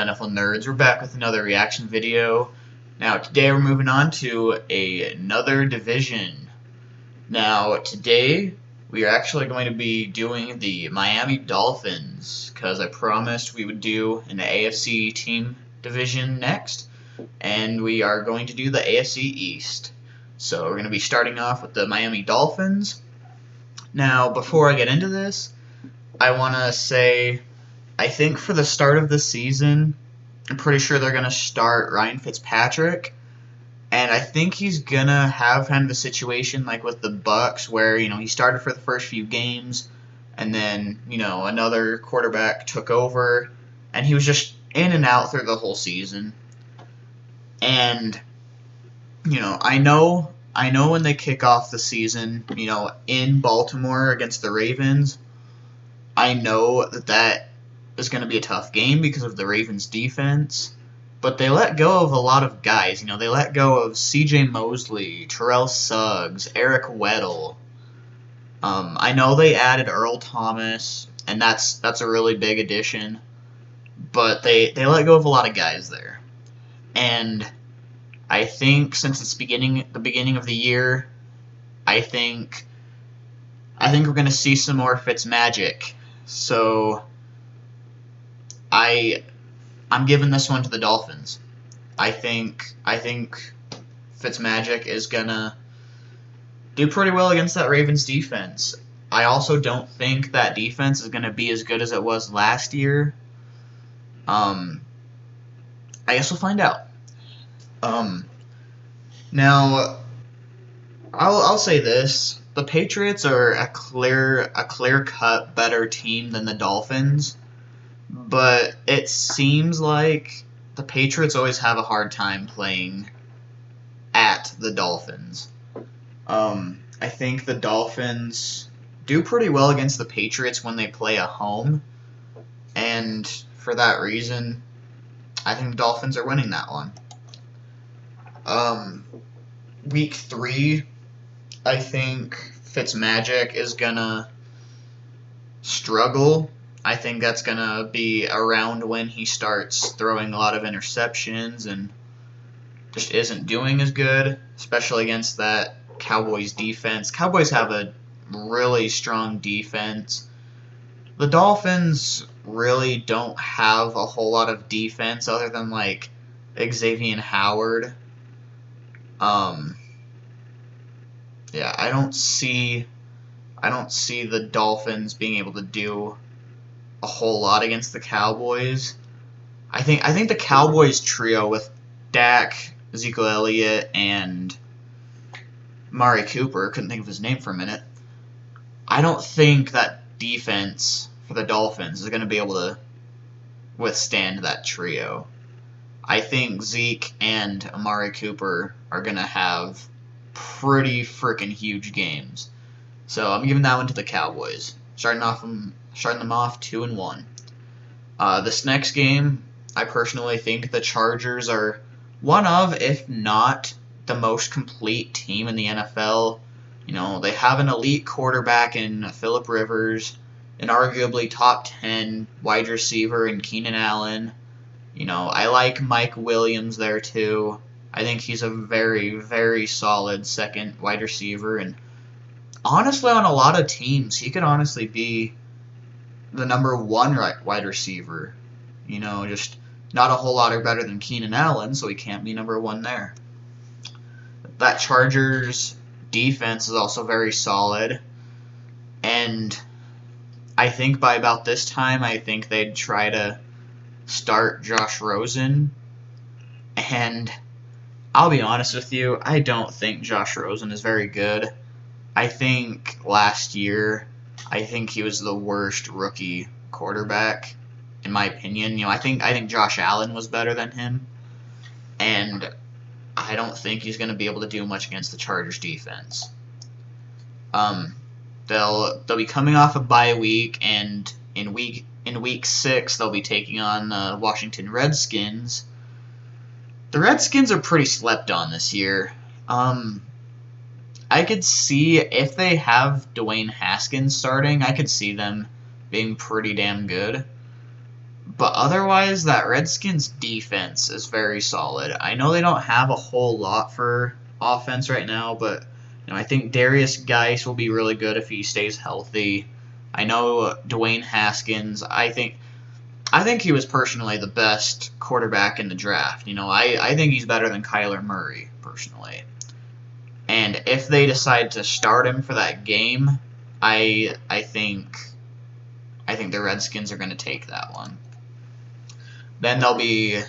NFL nerds? We're back with another reaction video. Now, today we're moving on to another division. Now, today we are actually going to be doing the Miami Dolphins, because I promised we would do an AFC team division next, and we are going to do the AFC East. So we're going to be starting off with the Miami Dolphins. Now, before I get into this, I want to say, I think for the start of the season, I'm pretty sure they're going to start Ryan Fitzpatrick, and I think he's going to have kind of a situation like with the Bucs where, he started for the first few games, and then, another quarterback took over, and he was just in and out through the whole season. And, I know when they kick off the season, in Baltimore against the Ravens, I know that is going to be a tough game because of the Ravens' defense, but they let go of a lot of guys. They let go of C.J. Mosley, Terrell Suggs, Eric Weddle. I know they added Earl Thomas, and that's a really big addition, but they let go of a lot of guys there. And I think since it's the beginning of the year, I think we're going to see some more Fitzmagic. So I'm giving this one to the Dolphins. I think Fitzmagic is gonna do pretty well against that Ravens defense. I also don't think that defense is gonna be as good as it was last year. I guess we'll find out. Now I'll say this: the Patriots are a clear-cut better team than the Dolphins, but it seems like the Patriots always have a hard time playing at the Dolphins. I think the Dolphins do pretty well against the Patriots when they play at home, and for that reason, I think the Dolphins are winning that one. Week 3, I think Fitzmagic is gonna struggle. I think that's gonna be around when he starts throwing a lot of interceptions and just isn't doing as good, especially against that Cowboys defense. Cowboys have a really strong defense. The Dolphins really don't have a whole lot of defense other than like Xavier Howard. Yeah, I don't see the Dolphins being able to do a whole lot against the Cowboys. I think the Cowboys trio with Dak, Ezekiel Elliott, and Amari Cooper, couldn't think of his name for a minute, I don't think that defense for the Dolphins is going to be able to withstand that trio. I think Zeke and Amari Cooper are going to have pretty freaking huge games. So I'm giving that one to the Cowboys. Starting them off 2-1. This next game, I personally think the Chargers are one of, if not the most complete team in the NFL. They have an elite quarterback in Phillip Rivers, an arguably top 10 wide receiver in Keenan Allen. I like Mike Williams there too. I think he's a very, very solid second wide receiver, and honestly, on a lot of teams, he could honestly be the number 1 wide receiver. Just not a whole lot better than Keenan Allen, so he can't be number 1 there. That Chargers defense is also very solid, and I think by about this time, I think they'd try to start Josh Rosen, and I'll be honest with you, I don't think Josh Rosen is very good. I think last year, he was the worst rookie quarterback, in my opinion. I think Josh Allen was better than him, and I don't think he's going to be able to do much against the Chargers defense. They'll be coming off a bye week, and in week 6 they'll be taking on the Washington Redskins. The Redskins are pretty slept on this year. I could see if they have Dwayne Haskins starting, I could see them being pretty damn good. But otherwise, that Redskins defense is very solid. I know they don't have a whole lot for offense right now, but I think Darius Geis will be really good if he stays healthy. I know Dwayne Haskins. I think he was personally the best quarterback in the draft. I think he's better than Kyler Murray personally. And if they decide to start him for that game, I think the Redskins are going to take that one. Then they'll be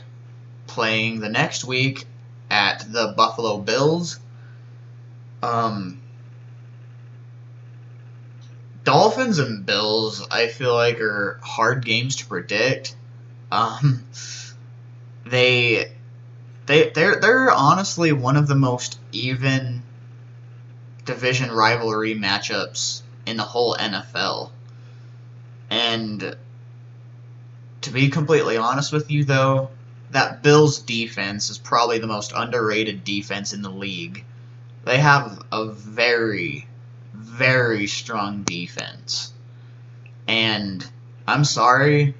playing the next week at the Buffalo Bills. Dolphins and Bills, I feel like, are hard games to predict. Um, they're honestly one of the most even division rivalry matchups in the whole NFL. And to be completely honest with you, though, that Bills defense is probably the most underrated defense in the league. They have a very, very strong defense. And I'm sorry,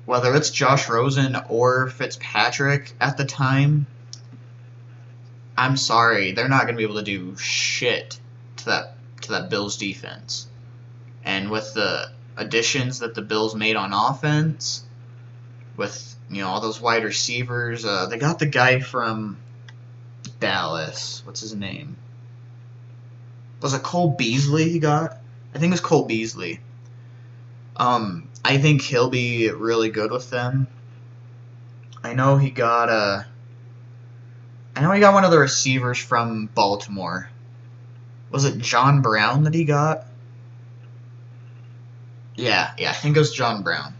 whether it's Josh Rosen or Fitzpatrick at the time, I'm sorry, they're not going to be able to do shit to that Bills defense. And with the additions that the Bills made on offense, with all those wide receivers, they got the guy from Dallas. What's his name? Was it Cole Beasley he got? I think it was Cole Beasley. I think he'll be really good with them. I know he got one of the receivers from Baltimore. Was it John Brown that he got? Yeah, I think it was John Brown.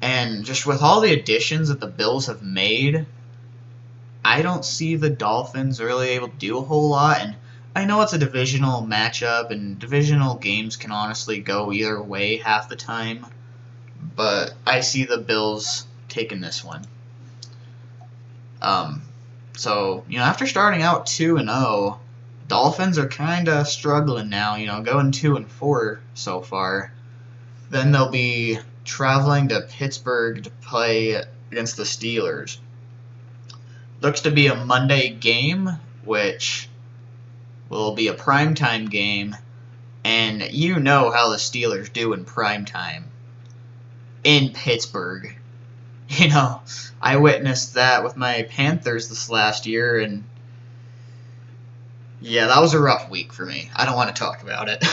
And just with all the additions that the Bills have made, I don't see the Dolphins really able to do a whole lot. And I know it's a divisional matchup, and divisional games can honestly go either way half the time. But I see the Bills taking this one. So, after starting out 2-0, Dolphins are kind of struggling now, going 2-4 so far. Then they'll be traveling to Pittsburgh to play against the Steelers. Looks to be a Monday game, which will be a primetime game, and you know how the Steelers do in primetime. In Pittsburgh. I witnessed that with my Panthers this last year, and yeah, that was a rough week for me. I don't want to talk about it.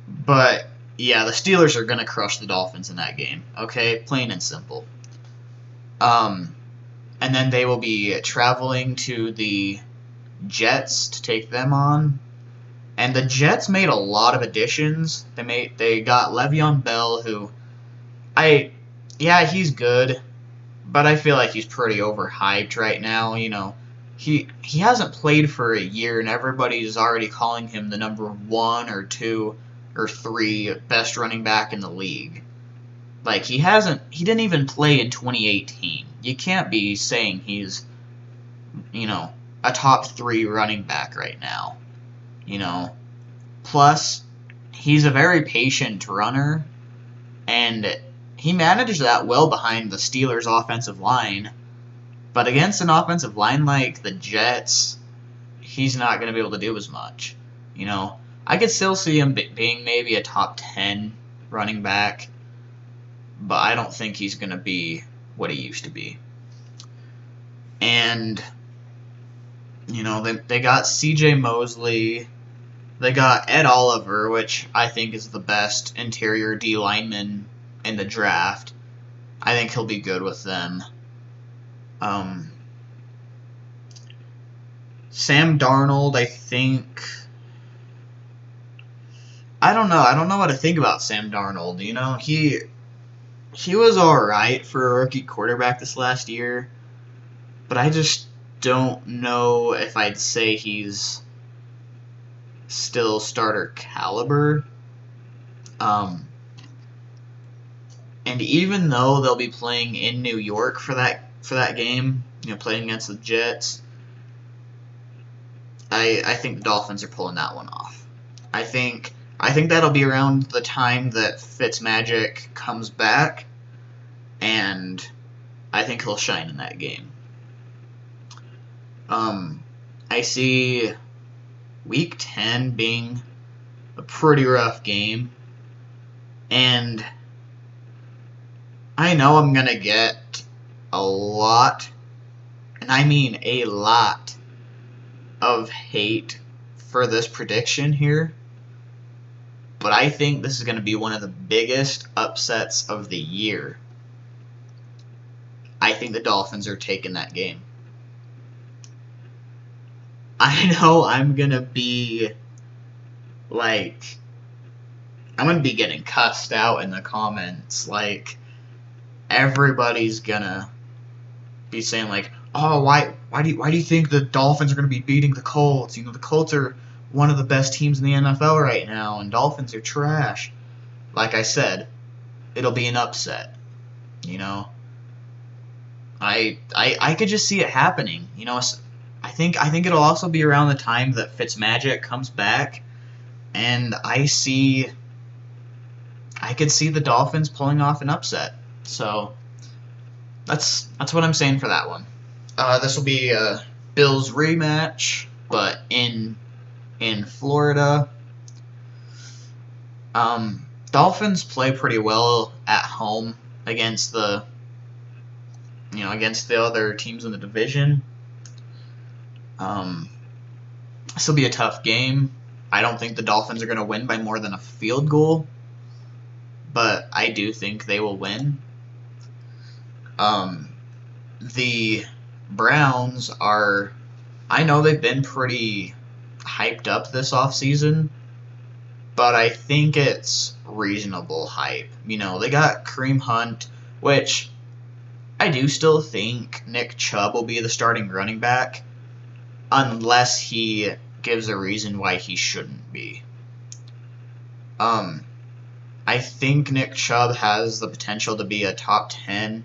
But yeah, the Steelers are going to crush the Dolphins in that game. Okay? Plain and simple. And then they will be traveling to the Jets to take them on. And the Jets made a lot of additions. They got Le'Veon Bell, who he's good, but I feel like he's pretty overhyped right now. He hasn't played for a year, and everybody's already calling him the number 1 or 2 or 3 best running back in the league. Like, he didn't even play in 2018. You can't be saying he's, a top 3 running back right now. Plus, he's a very patient runner, and he manages that well behind the Steelers' offensive line. But against an offensive line like the Jets, he's not going to be able to do as much. I could still see him being maybe a top 10 running back, but I don't think he's going to be what he used to be. And, they got C.J. Mosley. They got Ed Oliver, which I think is the best interior D lineman in the draft. I think he'll be good with them. Sam Darnold, I don't know. I don't know what to think about Sam Darnold. He was alright for a rookie quarterback this last year, but I just don't know if I'd say he's still starter caliber. And even though they'll be playing in New York for that game, playing against the Jets, I think the Dolphins are pulling that one off. I think that'll be around the time that Fitzmagic comes back, and I think he'll shine in that game. I see Week 10 being a pretty rough game, and I know I'm going to get a lot, and I mean a lot, of hate for this prediction here, but I think this is going to be one of the biggest upsets of the year. I think the Dolphins are taking that game. I know I'm going to be getting cussed out in the comments. Everybody's gonna be saying oh, why do you think the Dolphins are gonna be beating the Colts? The Colts are one of the best teams in the NFL right now, and Dolphins are trash. Like I said, it'll be an upset. I could just see it happening. I think it'll also be around the time that Fitzmagic comes back, and I could see the Dolphins pulling off an upset. So that's what I'm saying for that one. This will be a Bills rematch, but in Florida. Dolphins play pretty well at home against the other teams in the division. This will be a tough game. I don't think the Dolphins are going to win by more than a field goal, but I do think they will win. The Browns I know they've been pretty hyped up this offseason, but I think it's reasonable hype. They got Kareem Hunt, which I do still think Nick Chubb will be the starting running back, unless he gives a reason why he shouldn't be. I think Nick Chubb has the potential to be a top 10,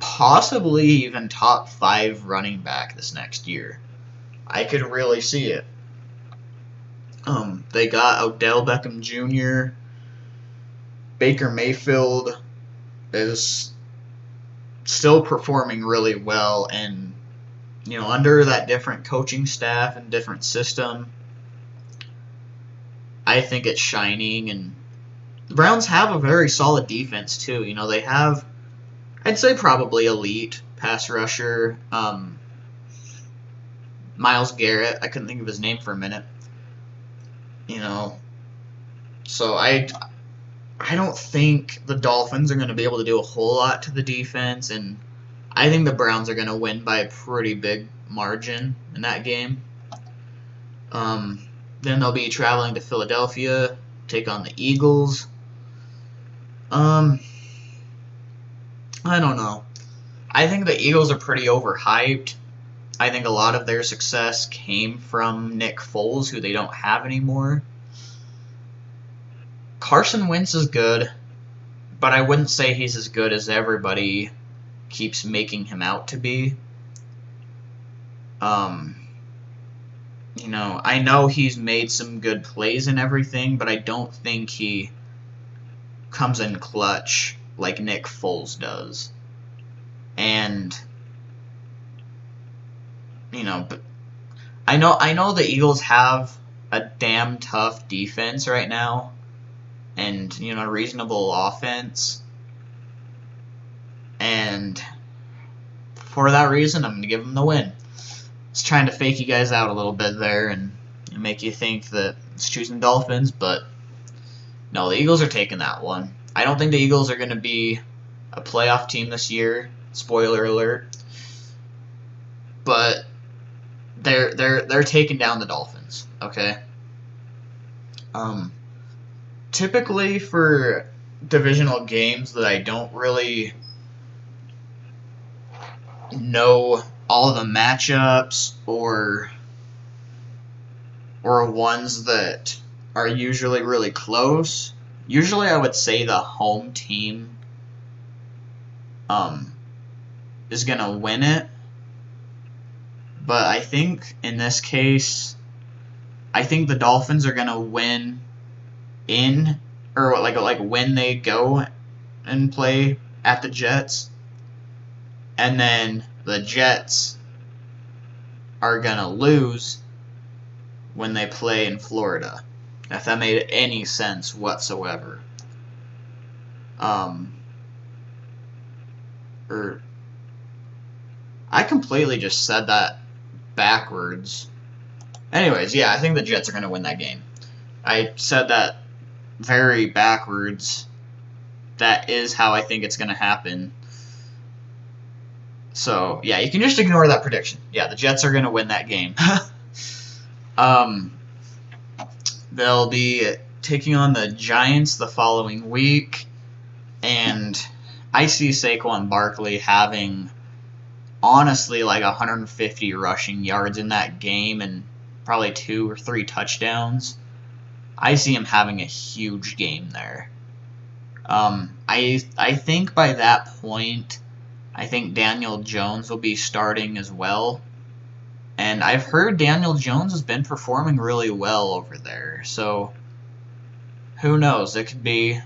possibly even top 5 running back this next year. I could really see it. They got Odell Beckham Jr. Baker Mayfield is still performing really well, and under that different coaching staff and different system, I think it's shining. And the Browns have a very solid defense too. They have, I'd say, probably elite pass rusher. Myles Garrett, I couldn't think of his name for a minute. So I don't think the Dolphins are going to be able to do a whole lot to the defense, and I think the Browns are going to win by a pretty big margin in that game. Then they'll be traveling to Philadelphia, take on the Eagles. I don't know. I think the Eagles are pretty overhyped. I think a lot of their success came from Nick Foles, who they don't have anymore. Carson Wentz is good, but I wouldn't say he's as good as everybody keeps making him out to be. I know he's made some good plays and everything, but I don't think he comes in clutch like Nick Foles does. And but I know the Eagles have a damn tough defense right now, and a reasonable offense. And for that reason, I'm going to give them the win. It's trying to fake you guys out a little bit there and make you think that it's choosing Dolphins, but no, the Eagles are taking that one. I don't think the Eagles are going to be a playoff team this year. Spoiler alert. But they're taking down the Dolphins. Okay. Typically for divisional games that I don't really know all the matchups or ones that are usually really close, usually I would say the home team is going to win it. But I think in this case, I think the Dolphins are going to win when they go and play at the Jets, and then the Jets are going to lose when they play in Florida. If that made any sense whatsoever. Or I completely just said that backwards. Anyways, yeah, I think the Jets are going to win that game. I said that very backwards. That is how I think it's going to happen. So, yeah, you can just ignore that prediction. Yeah, the Jets are going to win that game. They'll be taking on the Giants the following week, and I see Saquon Barkley having, honestly, like 150 rushing yards in that game and probably 2 or 3 touchdowns. I see him having a huge game there. I think by that point, I think Daniel Jones will be starting as well. And I've heard Daniel Jones has been performing really well over there. So, who knows? It could be...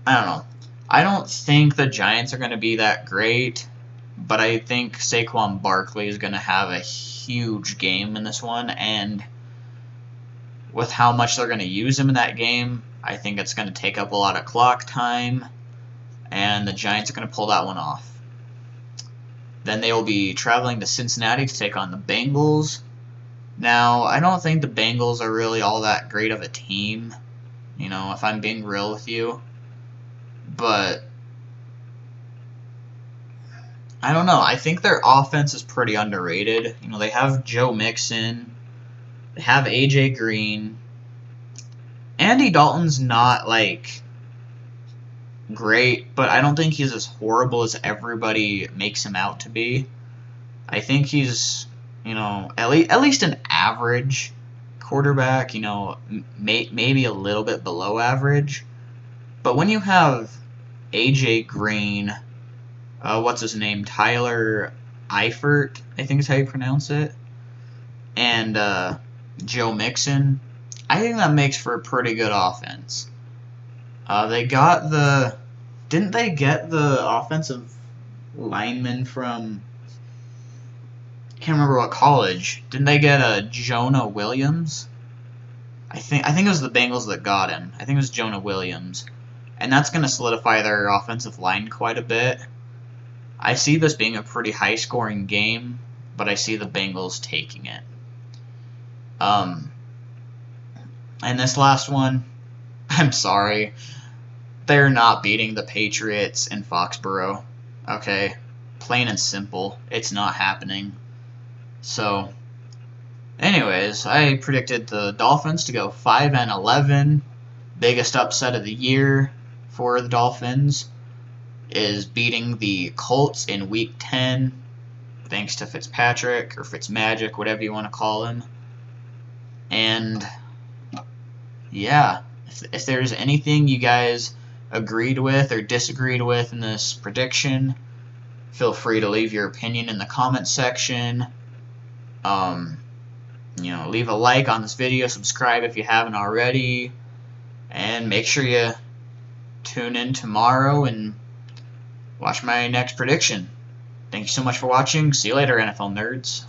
I don't know. I don't think the Giants are going to be that great, but I think Saquon Barkley is going to have a huge game in this one, and with how much they're going to use him in that game, I think it's going to take up a lot of clock time, and the Giants are going to pull that one off. Then they will be traveling to Cincinnati to take on the Bengals. Now, I don't think the Bengals are really all that great of a team, you know, if I'm being real with you. But I don't know. I think their offense is pretty underrated. You know, they have Joe Mixon, they have AJ Green. Andy Dalton's not like great, but I don't think he's as horrible as everybody makes him out to be. I think he's, you know, at least an average quarterback, you know, maybe a little bit below average. But when you have AJ Green, what's his name, Tyler Eifert, I think is how you pronounce it, and Joe Mixon, I think that makes for a pretty good offense. They got the... Didn't they get the offensive lineman from... I can't remember what college. Didn't they get Jonah Williams? I think it was the Bengals that got him. I think it was Jonah Williams. And that's going to solidify their offensive line quite a bit. I see this being a pretty high-scoring game, but I see the Bengals taking it. And this last one, I'm sorry, they're not beating the Patriots in Foxborough. Okay? Plain and simple. It's not happening. So, anyways, I predicted the Dolphins to go 5-11. Biggest upset of the year for the Dolphins is beating the Colts in Week 10, thanks to Fitzpatrick, or Fitzmagic, whatever you want to call him. And, yeah, if there's anything you guys agreed with or disagreed with in this prediction, feel free to leave your opinion in the comment section. You know, leave a like on this video, subscribe if you haven't already, and make sure you tune in tomorrow and watch my next prediction. Thank you so much for watching. See you later, NFL nerds.